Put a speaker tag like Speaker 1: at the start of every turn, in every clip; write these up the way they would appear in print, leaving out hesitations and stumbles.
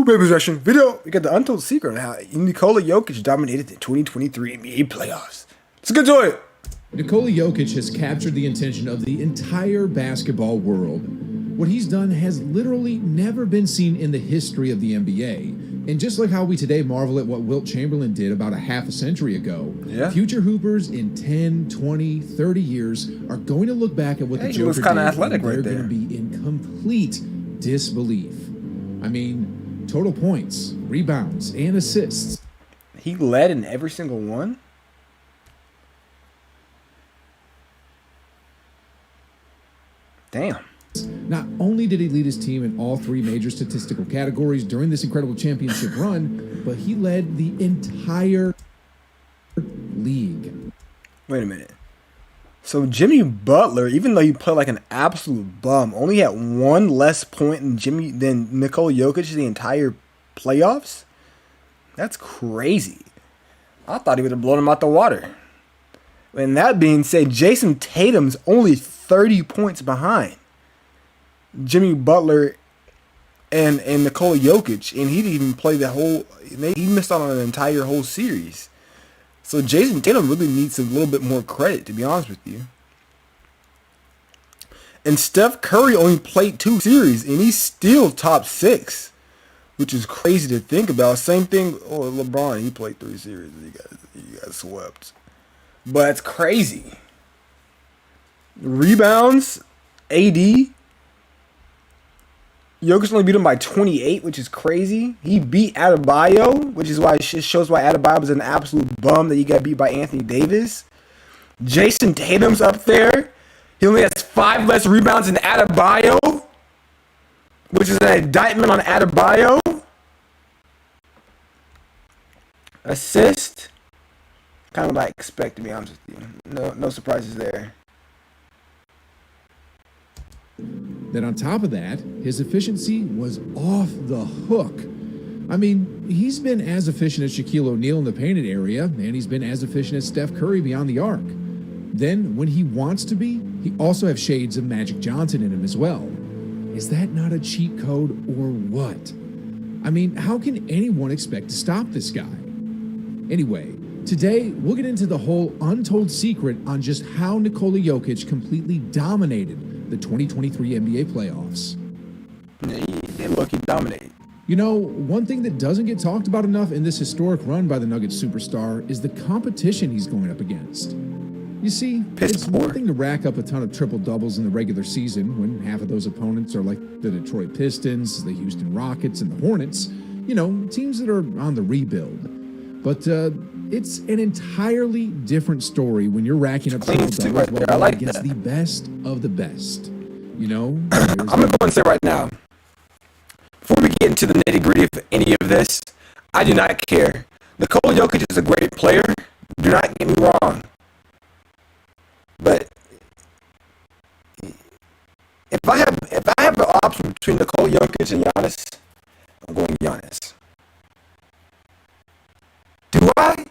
Speaker 1: baby possession video. We got the untold secret on how Nikola Jokic dominated the 2023 NBA playoffs. Let's get to it.
Speaker 2: Nikola Jokic has captured the attention of the entire basketball world. What he's done has literally never been seen in the history of the NBA. And just like how we today marvel at what Wilt Chamberlain did about a half a century ago, future hoopers in 10, 20, 30 years are going to look back at what the Joker did,
Speaker 1: athletic
Speaker 2: and they're going to be in complete disbelief. I mean, total points, rebounds, and assists.
Speaker 1: He led in every single one? Damn.
Speaker 2: Not only did he lead his team in all three major statistical categories during this incredible championship run, but he led the entire league.
Speaker 1: Wait a minute. So Jimmy Butler, even though he played like an absolute bum, only had one less point than Nikola Jokic the entire playoffs? That's crazy. I thought he would have blown him out the water. And that being said, Jason Tatum's only 30 points behind Jimmy Butler and Nikola Jokic, and he didn't even play the whole. He missed out on an entire whole series. So Jason Tatum really needs a little bit more credit, to be honest with you. And Steph Curry only played 2 series, and he's still top 6, which is crazy to think about. Same thing. Oh, LeBron, he played 3 series. He got swept. But it's crazy. Rebounds, AD. Jokic only beat him by 28, which is crazy. He beat Adebayo, which is why it shows why Adebayo was an absolute bum that he got beat by Anthony Davis. Jason Tatum's up there. He only has 5 less rebounds than Adebayo, which is an indictment on Adebayo. Assist, kind of what I expect, to be honest with you. No surprises there.
Speaker 2: Then on top of that, his efficiency was off the hook. I mean, he's been as efficient as Shaquille O'Neal in the painted area, and he's been as efficient as Steph Curry beyond the arc. Then, when he wants to be, he also has shades of Magic Johnson in him as well. Is that not a cheat code or what? I mean, how can anyone expect to stop this guy? Anyway, today we'll get into the whole untold secret on just how Nikola Jokic completely dominated the 2023 NBA playoffs.
Speaker 1: They look-y dominate.
Speaker 2: You know, one thing that doesn't get talked about enough in this historic run by the Nuggets superstar is the competition he's going up against. You see, it's one thing to rack up a ton of triple-doubles in the regular season when half of those opponents are like the Detroit Pistons, the Houston Rockets, and the Hornets. You know, teams that are on the rebuild. But it's an entirely different story when you're racking up triple-doubles against the best of the best. You know,
Speaker 1: I'm going to go and say right now, before we get into the nitty-gritty of any of this, I do not care. Nikola Jokic is a great player. Do not get me wrong. But if I have the option between Nikola Jokic and Giannis, I'm going Giannis. Do I?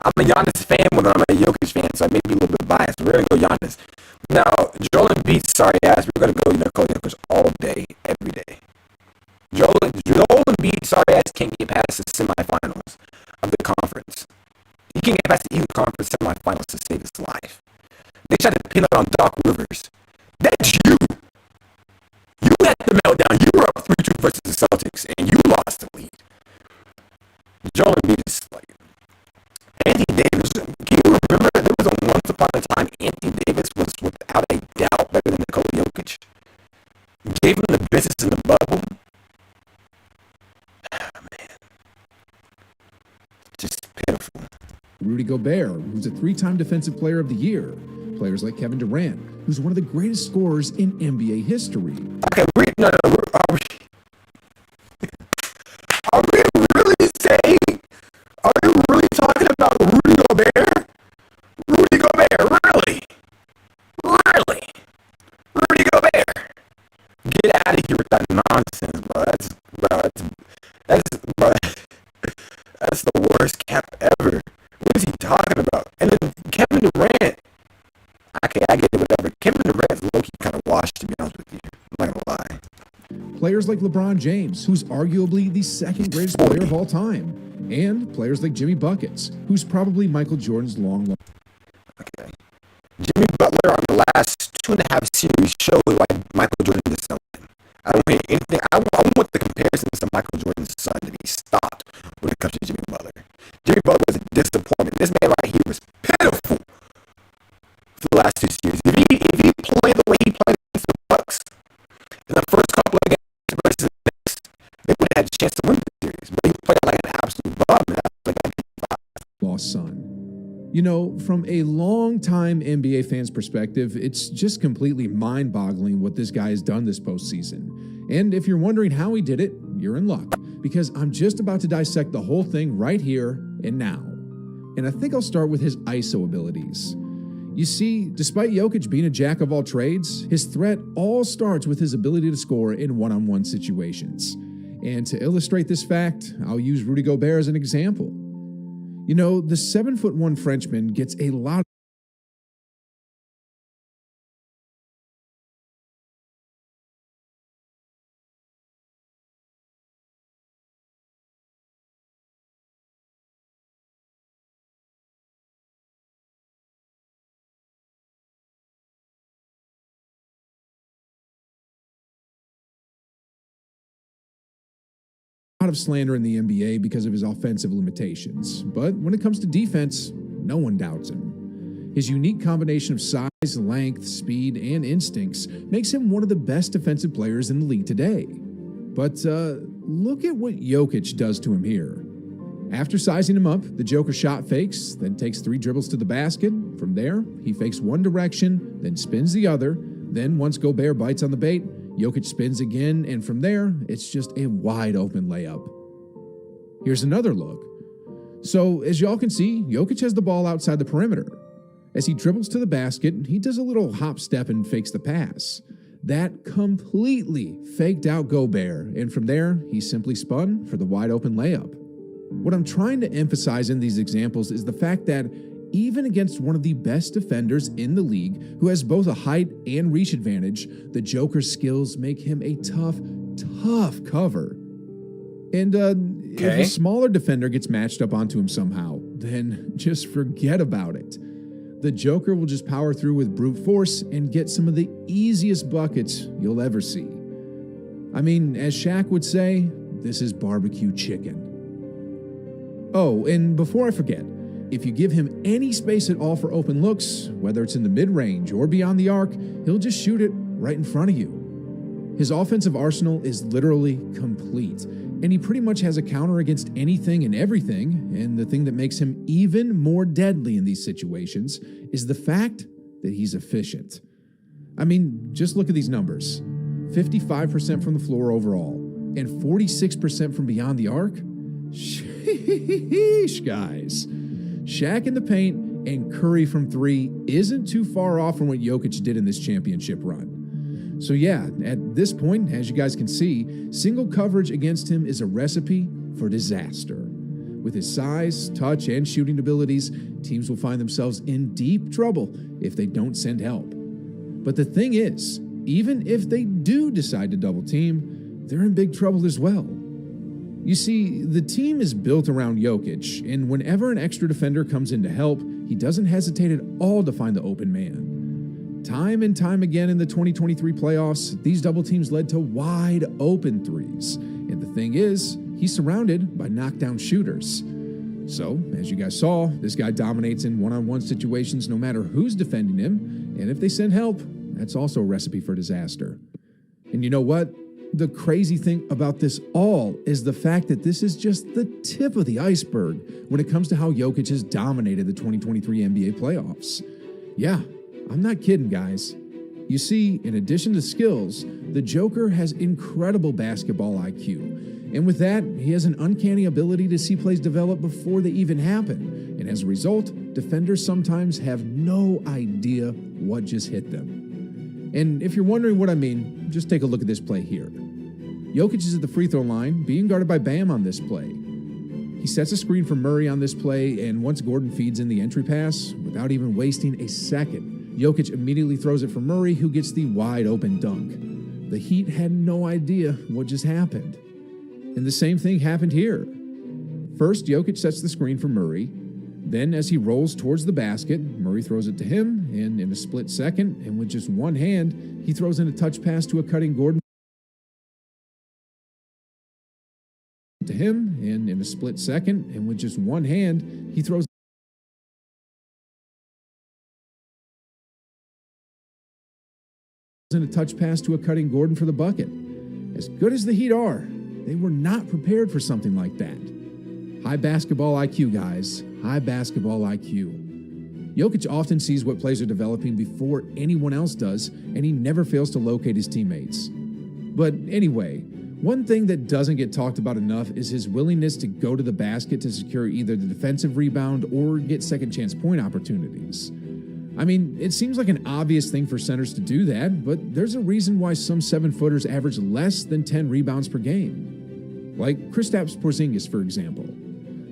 Speaker 1: I'm a Giannis fan more than I'm a Jokic fan, so I may be a little bit biased. We're going to go Giannis. Now, Joel Embiid, sorry ass, we're going to go Nikola Jokic all day, every day. Joel Embiid, sorry ass, can't get past the semifinals of the conference. He can't get past the Eastern Conference semifinals to save his life. They tried to pin it on Doc Rivers. That's you. You had the meltdown. You were up 3-2 versus the Celtics, and you lost the lead. Joel Embiid is like Anthony Davis. Can you remember there was a once upon a time Anthony Davis was without a doubt better than Nikola Jokic? Gave him the business in the bubble. Man, just pitiful.
Speaker 2: Rudy Gobert, who's a 3-time Defensive Player of the Year. Players like Kevin Durant, who's one of the greatest scorers in NBA history.
Speaker 1: Okay, are we really saying? Are we really talking about Rudy Gobert? Rudy Gobert, really? Really? Rudy Gobert? Get out of here with that nonsense, bro. That's the worst cap ever. What is he talking about? And then Kevin Durant. Okay, I get it, whatever. Kevin Durant's low-key kind of washed, to be honest with you. I'm not gonna lie.
Speaker 2: Players like LeBron James, who's arguably the second greatest player of all time. And players like Jimmy Buckets, who's probably Michael Jordan's long.
Speaker 1: Okay. Jimmy Butler on the last 2.5 series showed why Michael Jordan is something. I don't hear anything. I want the comparisons to Michael Jordan's son to be stopped when it comes to Jimmy Butler. Jimmy Butler was a disappointment. This man right here was pitiful for the last 2 series. If he played the way he played against the Bucks in the first couple of games versus the next, they would have had a chance to win the series. But he played like an absolute bum.
Speaker 2: Lost son. You know, from a long-time NBA fan's perspective, it's just completely mind-boggling what this guy has done this postseason. And if you're wondering how he did it, you're in luck, because I'm just about to dissect the whole thing right here and now. And I think I'll start with his ISO abilities. You see, despite Jokic being a jack of all trades, his threat all starts with his ability to score in one-on-one situations. And to illustrate this fact, I'll use Rudy Gobert as an example. You know, the 7'1" Frenchman gets a lot of slander in the NBA because of his offensive limitations. But when it comes to defense, no one doubts him. His unique combination of size, length, speed, and instincts makes him one of the best defensive players in the league today. But look at what Jokic does to him here. After sizing him up, the Joker shot fakes, then takes 3 dribbles to the basket. From there, he fakes one direction, then spins the other. Then once Gobert bites on the bait, Jokic spins again, and from there, it's just a wide open layup. Here's another look. So, as y'all can see, Jokic has the ball outside the perimeter. As he dribbles to the basket, he does a little hop step and fakes the pass. That completely faked out Gobert, and from there, he simply spun for the wide open layup. What I'm trying to emphasize in these examples is the fact that even against one of the best defenders in the league, who has both a height and reach advantage, the Joker's skills make him a tough cover. And if a smaller defender gets matched up onto him somehow, then just forget about it. The Joker will just power through with brute force and get some of the easiest buckets you'll ever see. I mean, as Shaq would say, this is barbecue chicken. Oh, and before I forget, if you give him any space at all for open looks, whether it's in the mid-range or beyond the arc, he'll just shoot it right in front of you. His offensive arsenal is literally complete, and he pretty much has a counter against anything and everything, and the thing that makes him even more deadly in these situations is the fact that he's efficient. I mean, just look at these numbers. 55% from the floor overall, and 46% from beyond the arc? Sheesh, guys. Shaq in the paint and Curry from 3 isn't too far off from what Jokic did in this championship run. So yeah, at this point, as you guys can see, single coverage against him is a recipe for disaster. With his size, touch, and shooting abilities, teams will find themselves in deep trouble if they don't send help. But the thing is, even if they do decide to double team, they're in big trouble as well. You see, the team is built around Jokic, and whenever an extra defender comes in to help, he doesn't hesitate at all to find the open man. Time and time again in the 2023 playoffs, these double teams led to wide open threes. And the thing is, he's surrounded by knockdown shooters. So, as you guys saw, this guy dominates in one-on-one situations no matter who's defending him, and if they send help, that's also a recipe for disaster. And you know what? The crazy thing about this all is the fact that this is just the tip of the iceberg when it comes to how Jokic has dominated the 2023 NBA playoffs. Yeah, I'm not kidding, guys. You see, in addition to skills, the Joker has incredible basketball IQ. And with that, he has an uncanny ability to see plays develop before they even happen. And as a result, defenders sometimes have no idea what just hit them. And if you're wondering what I mean, just take a look at this play here. Jokic is at the free throw line, being guarded by Bam on this play. He sets a screen for Murray on this play, and once Gordon feeds in the entry pass, without even wasting a second, Jokic immediately throws it for Murray, who gets the wide open dunk. the Heat had no idea what just happened. And the same thing happened here. First, Jokic sets the screen for Murray. Then, as he rolls towards the basket, Murray throws it to him, and in a split second, and with just one hand, he throws in a touch pass to a cutting Gordon. To him, and in a split second, and with just one hand, he throws in a touch pass to a cutting Gordon for the bucket. As good as the Heat are, they were not prepared for something like that. High basketball IQ, guys. High basketball IQ. Jokic often sees what plays are developing before anyone else does, and he never fails to locate his teammates. But anyway, one thing that doesn't get talked about enough is his willingness to go to the basket to secure either the defensive rebound or get second chance point opportunities. I mean, it seems like an obvious thing for centers to do that, but there's a reason why some 7-footers average less than 10 rebounds per game. Like Kristaps Porzingis, for example.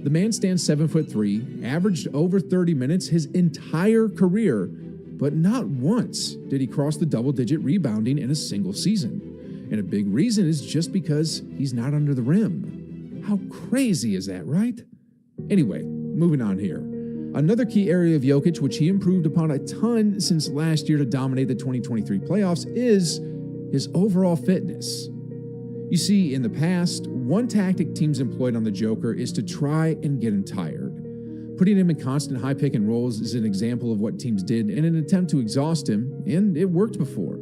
Speaker 2: The man stands 7'3", averaged over 30 minutes his entire career, but not once did he cross the double-digit rebounding in a single season. And a big reason is just because he's not under the rim. How crazy is that, right? Anyway, moving on here. Another key area of Jokic, which he improved upon a ton since last year to dominate the 2023 playoffs, is his overall fitness. You see, in the past, one tactic teams employed on the Joker is to try and get him tired. Putting him in constant high pick and rolls is an example of what teams did in an attempt to exhaust him, and it worked before.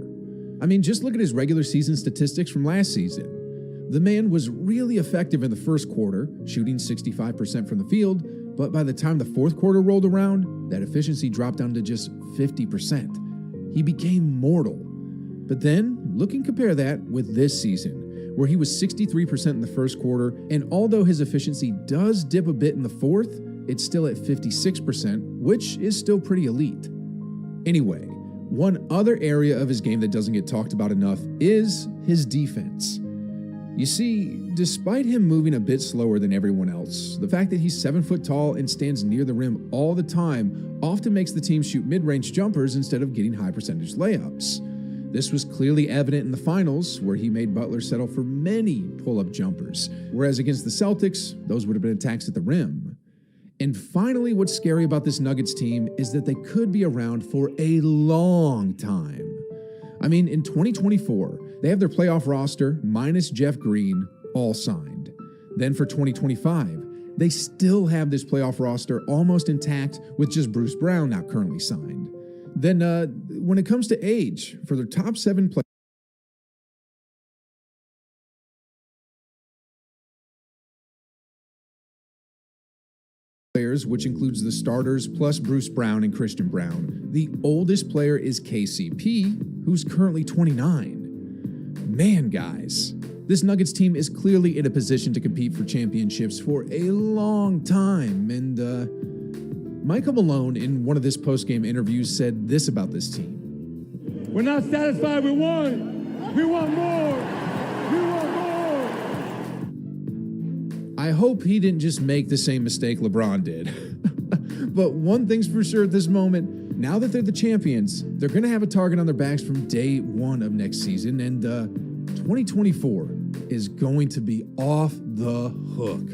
Speaker 2: I mean, just look at his regular season statistics from last season. The man was really effective in the first quarter, shooting 65% from the field, but by the time the fourth quarter rolled around, that efficiency dropped down to just 50%. He became mortal. But then, look and compare that with this season, where he was 63% in the first quarter, and although his efficiency does dip a bit in the fourth, it's still at 56%, which is still pretty elite. Anyway, one other area of his game that doesn't get talked about enough is his defense. You see, despite him moving a bit slower than everyone else, the fact that he's 7 foot tall and stands near the rim all the time often makes the team shoot mid-range jumpers instead of getting high percentage layups. This was clearly evident in the finals, where he made Butler settle for many pull-up jumpers, whereas against the Celtics, those would have been attacks at the rim. And finally, what's scary about this Nuggets team is that they could be around for a long time. I mean, in 2024, they have their playoff roster, minus Jeff Green, all signed. Then for 2025, they still have this playoff roster almost intact with just Bruce Brown not currently signed. Then when it comes to age, for their top 7 players, which includes the starters plus Bruce Brown and Christian Brown, the oldest player is KCP, who's currently 29. Man, guys, this Nuggets team is clearly in a position to compete for championships for a long time, and Michael Malone, in one of his post-game interviews, said this about this team.
Speaker 3: We're not satisfied with one. We want more. We want more.
Speaker 2: I hope he didn't just make the same mistake LeBron did. But one thing's for sure at this moment, now that they're the champions, they're going to have a target on their backs from day one of next season, and 2024 is going to be off the hook.